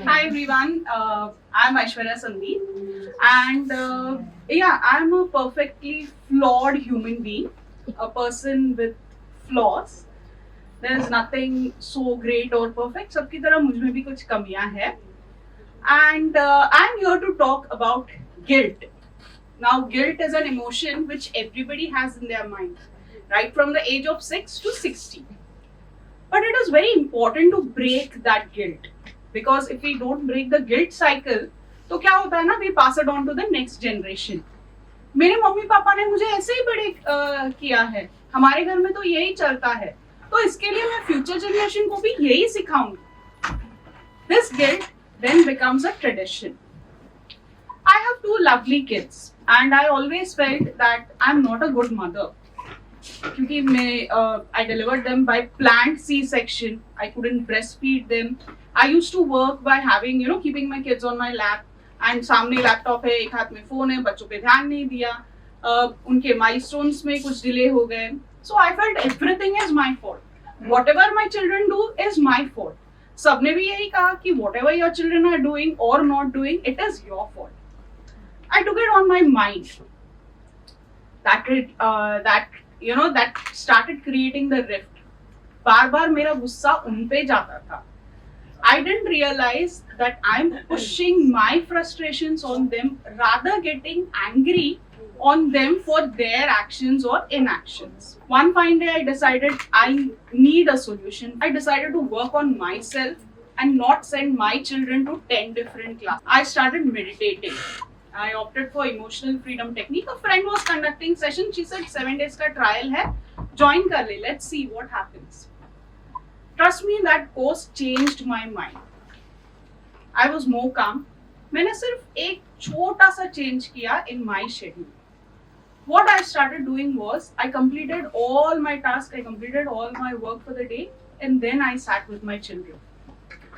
Hi everyone, I'm Aishwarya Sandeep, and I'm a perfectly flawed human being, a person with flaws. There's nothing so great or perfect. सबकी तरह मुझ में भी कुछ कमियां हैं, and I'm here to talk about guilt. Now, guilt is an emotion which everybody has in their mind, right from the age of 6 to 60. But it is very important to break that guilt because if we don't break the guilt cycle, तो क्या होता है ना, we pass it on to the next generation. मेरे mummy papa ने मुझे ऐसे ही बड़े किया है, हमारे घर में तो यही चलता है, तो इसके लिए मैं फ्यूचर जनरेशन को भी यही सिखाऊंगी. This guilt then becomes a tradition. I have two lovely kids and I always felt that I'm not a good mother. क्योंकि मैं I delivered them by planned C-section. I couldn't breastfeed them. I used to work by having keeping my kids on my lap and सामने laptop है, एक हाथ में phone है, बच्चों पे ध्यान नहीं दिया, उनके माइलस्टोन्स में कुछ डिले हो गए. So I felt everything is my fault. Whatever my children do is my fault. सबने भी यही कहा कि whatever your children are doing or not doing, it is your fault. I took it on my mind that started creating the rift. बार बार मेरा गुस्सा उन पे जाता था. I didn't realize that I'm pushing my frustrations on them, rather getting angry on them for their actions or inactions. One fine day I decided I need a solution. I decided to work on myself and not send my children to 10 different classes. I started meditating. I opted for emotional freedom technique. A friend was conducting session. She said 7 days का trial है, join कर ले. Let's see what happens. Trust me, that course changed my mind. I was more calm. मैंने सिर्फ एक छोटा सा change किया in my schedule. What I started doing was I completed all my tasks, I completed all my work for the day, and then I sat with my children.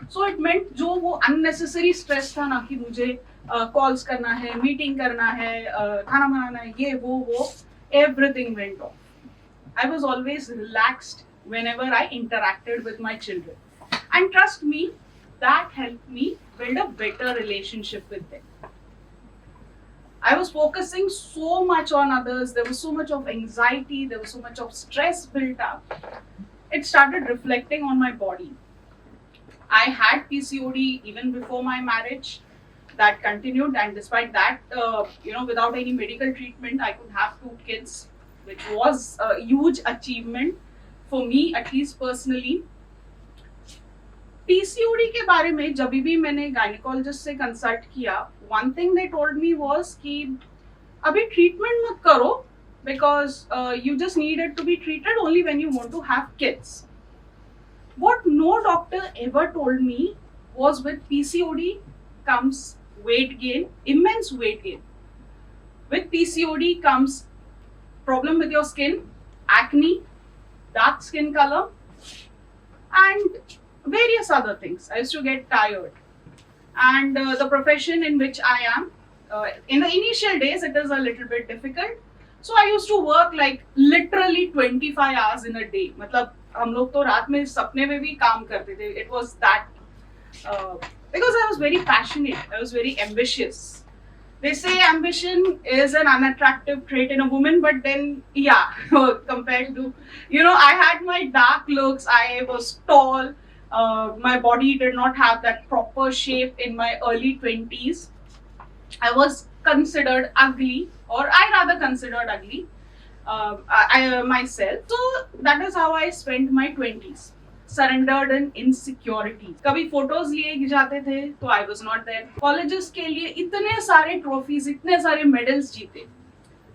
So it meant जो वो unnecessary stress था ना कि मुझे calls करना है, meeting करना है, खाना बनाना है, ये वो everything went off. I was always relaxed whenever I interacted with my children. And trust me, that helped me build a better relationship with them. I was focusing so much on others, there was so much of anxiety, there was so much of stress built up. It started reflecting on my body. I had PCOD even before my marriage. That continued, and despite that, without any medical treatment, I could have 2 kids, which was a huge achievement for me, at least personally. PCOD के बारे में जब भी मैंने gynaecologist से consult किया, one thing they told me was कि अभी ट्रीटमेंट मत करो because you just needed to be treated only when you want to have kids. What no doctor ever told me was with PCOD comes weight gain, immense weight gain. With PCOD comes problem with your skin, acne, dark skin color, and various other things. I used to get tired. And the profession in which I am, in the initial days, it is a little bit difficult. So I used to work like literally 25 hours in a day. मतलब हम लोग तो रात में सपने में भी काम करते थे. It was that because I was very passionate, I was very ambitious. They say ambition is an unattractive trait in a woman, but then, yeah, compared to, I had my dark looks, I was tall, my body did not have that proper shape in my early 20s. I was considered ugly, or I rather considered ugly myself. So that is how I spent my 20s. Surrendered in insecurity. कभी photos लिए जाते थे तो I was not there. Colleges के लिए इतने सारे trophies, इतने सारे मेडल्स जीते.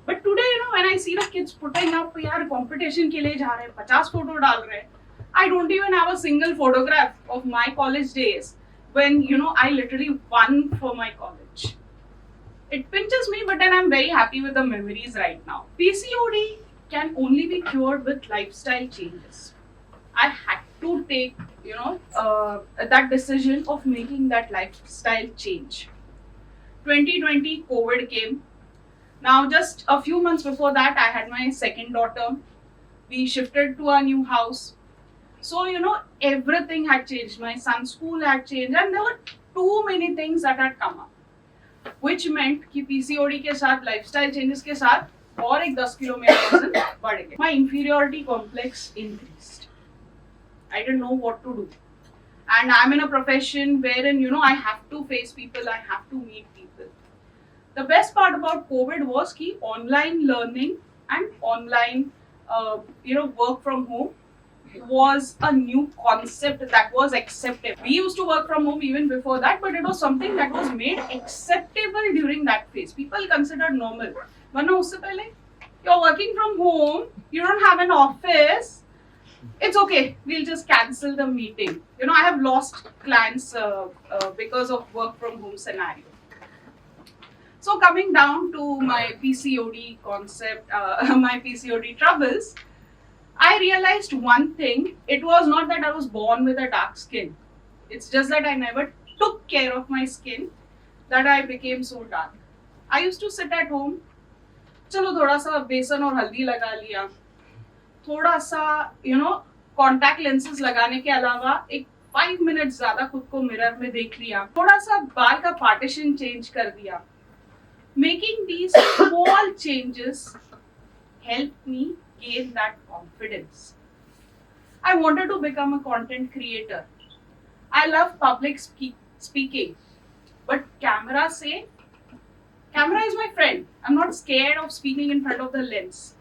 But today, when I see the kids putting up, यार कंपटीशन के लिए जा रहे हैं, 50 फोटो डाल रहे हैं. I don't even have a single photograph of my college days when I literally won for my college. It pinches me, but then I'm very happy with the memories right now. PCOD can only be cured with lifestyle changes. I had to take, that decision of making that lifestyle change. 2020, COVID came. Now, just a few months before that, I had my second daughter. We shifted to a new house. So, everything had changed. My son's school had changed, and there were too many things that had come up, which meant कि PCOD के साथ lifestyle changes के साथ और एक 10 kilo मेरा वजन बढ़ गया. My inferiority complex increased. I didn't know what to do. And I'm in a profession wherein, you know, I have to face people, I have to meet people. The best part about COVID was कि online learning and online, work from home was a new concept that was acceptable. We used to work from home even before that, but it was something that was made acceptable during that phase. People considered normal. वरना उससे पहले, you're working from home, you don't have an office, it's okay, we'll just cancel the meeting. You know, I have lost clients because of work from home scenario. So coming down to my PCOD concept, my PCOD troubles, I realized one thing. It was not that I was born with a dark skin. It's just that I never took care of my skin that I became so dark. I used to sit at home, चलो थोड़ा सा बेसन और हल्दी लगा लिया, थोड़ा सा कॉन्टैक्ट लेंसेज लगाने के अलावा एक 5 मिनट ज्यादा खुद को मिरर में देख लिया, थोड़ा सा बाल का पार्टीशन चेंज कर दिया. Making these small changes help me gain that confidence. I wanted to become a content creator. I love public speaking, but camera is my friend. I'm not scared of speaking in front of the lens,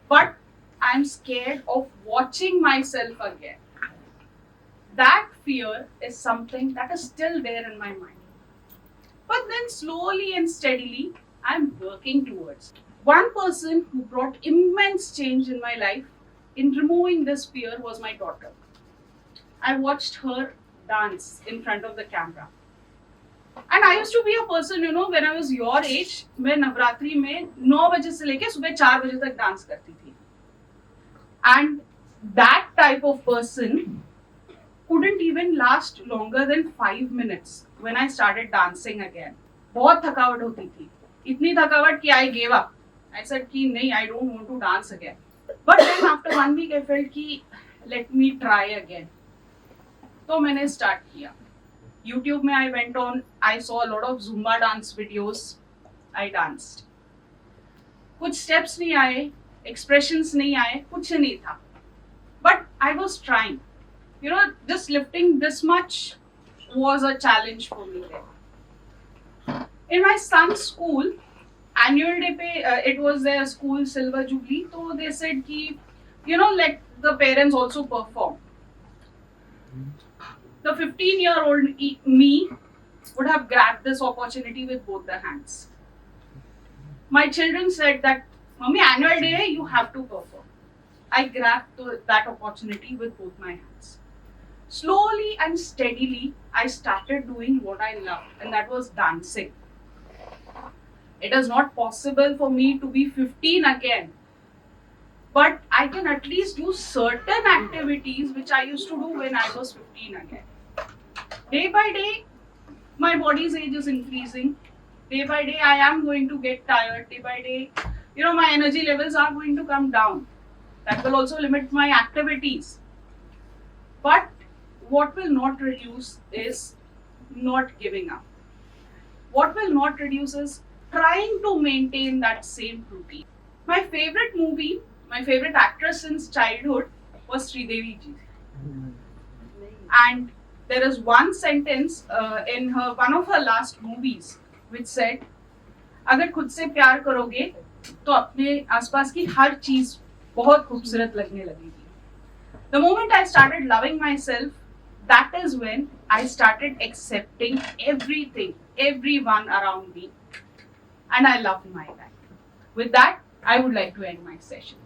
but I'm scared of watching myself again. That fear is something that is still there in my mind. But then slowly and steadily, I'm working towards it. One person who brought immense change in my life in removing this fear was my daughter. I watched her dance in front of the camera. And I used to be a person, when I was your age, मैं नवरात्रि में 9 बजे से लेके सुबह 4 बजे तक dance करती थी. And that type of person couldn't even last longer than 5 minutes when I started dancing again. बहुत थकावट होती थी. इतनी थकावट कि I gave up. I said कि नहीं, I don't want to dance again. But then after 1 week I felt कि let me try again. तो मैंने start किया. YouTube में I went on, I saw a lot of Zumba dance videos. I danced. कुछ steps नहीं आए, expressions नहीं आए, कुछ नहीं था. But I was trying. Just lifting this much was a challenge for me there. In my son's school, annual day पे it was their school silver jubilee, so they said कि let the parents also perform. The 15-year-old me would have grabbed this opportunity with both the hands. My children said that, Mommy, annual day you have to perform. I grabbed that opportunity with both my hands. Slowly and steadily, I started doing what I loved, and that was dancing. It is not possible for me to be 15 again, but I can at least do certain activities which I used to do when I was 15 again. Day by day, my body's age is increasing. Day by day, I am going to get tired. Day by day, my energy levels are going to come down. That will also limit my activities. But what will not reduce is not giving up. What will not reduce is trying to maintain that same routine. My favorite movie, my favorite actress since childhood was Sridevi ji. And there is one sentence in one of her last movies which said, अगर खुद से प्यार करोगे तो अपने आसपास की हर चीज बहुत खूबसूरत लगने लगेगी. The moment I started loving myself, that is when I started accepting everything, everyone around me. And I loved my life. With that, I would like to end my session.